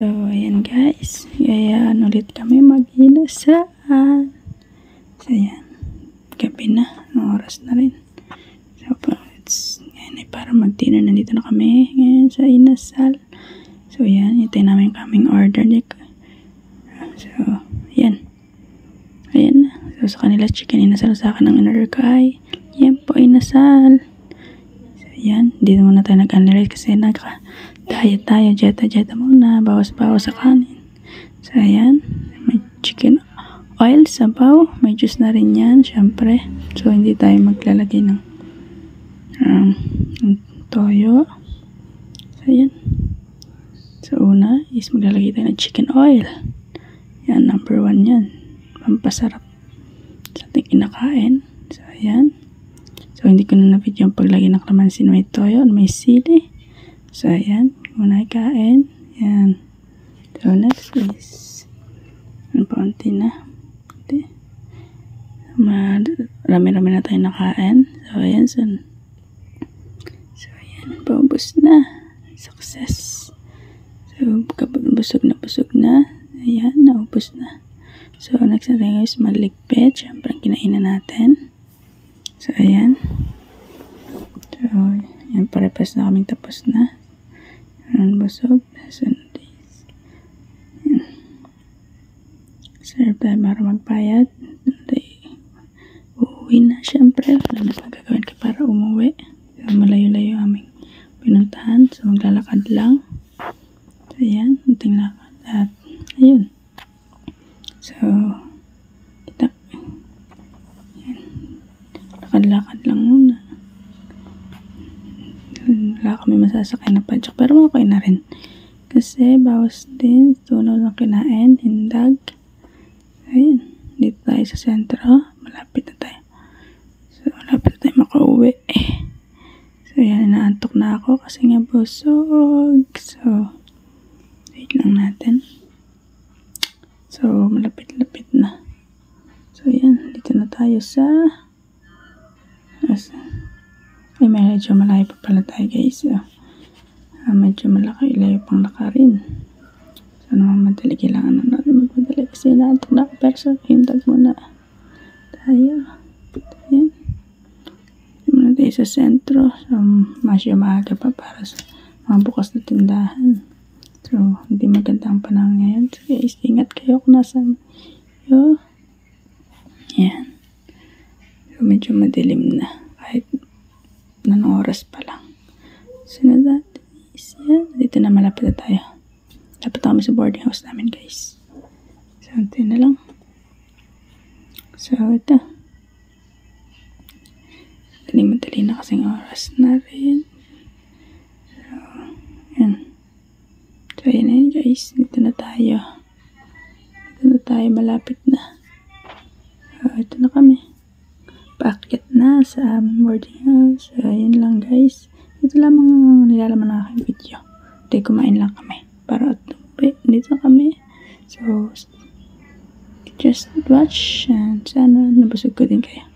So, ayan guys. Gayaan ulit kami mag-inasal. So, ayan. Gabi na. Anong oras na rin. So, ngayon ay para mag-dinner. Nandito na kami ngayon sa inasal. So, ayan. Ito namin kaming order. So, ayan. Ayan na. So, sa kanila chicken inasal. Sa akin ang in-order ko ay yan po inasal. So, ayan. Dito muna tayo nag-analyze kasi diet tayo, jeta muna, bawas-bawas sa kanin. So, ayan, may chicken oil, sabaw, may juice na rin yan, syempre. So, hindi tayo maglalagay ng toyo. So, ayan. So, una is maglalagay tayo ng chicken oil. Yan, number 1 yan. Pampasarap sa ating kinakain. So, ayan. So, hindi ko na na-video yung paglagay ng kalamansi, may toyo, may sili. So, ayan. Muna kain. Yan. So, next is paunti na. Rami-rami na tayo nakain. So, ayan. So, ayan. Paubos na. Success. So, kapag busog na. Ayan. Naubos na. So, next natin guys, maligpit. Siyempre, kinainan natin. So, ayan. So, ayan. Pare-pares na kaming tapos na. Ayan, busog. Sundays. Ayan. Serve tayo para magbayad. Uuwi na, syempre. Wala na pang gagawin ka para umuwi. So, malayo-layo aming pinuntahan. So, maglalakad lang. So, ayan. Unting lakad. At, ayun. So, kita. Ayan. Lakad-lakad lang muna. Wala kami masasakay na padyak, pero okay na rin kasi bawas din, tunaw lang kinain, hindag. Ayun, dito tayo sa sentro, malapit na tayo. So, malapit na tayo makauwi. So, yan, inaantok na ako kasi nga busog. So, wait lang natin. So, malapit-lapit na. So, yan, dito na tayo sa ay, medyo malayo pa pala tayo guys. Medyo malaki, ilayo pang lakarin. So, naman madali, kailangan na natin magmadali kasi naantok na ako. Pero so, hindag muna tayo. Ayan. Muna tayo sa sentro. So, masya maaga pa para sa mga bukas na tindahan. So, hindi maganda ang panahon ngayon. So, guys, ingat kayo kung nasan kayo. Ayan. So, medyo madilim na. Kahit ng oras pa lang. So, na is yan. Dito na malapit na tayo. Dapat kami sa boarding house namin, guys. So, ito na lang. So, ito. Madali na kasing oras na rin. So, yan. So, yan na yun, guys. Dito na tayo. Dito na tayo. Malapit na. So, ito na kami. Paakyat na sa boarding house. So, yun lang guys. Ito lamang ang nilalaman ng aking video. Dahil kumain lang kami. Para at dito kami. So, just watch and sana nabusog ko din kayo.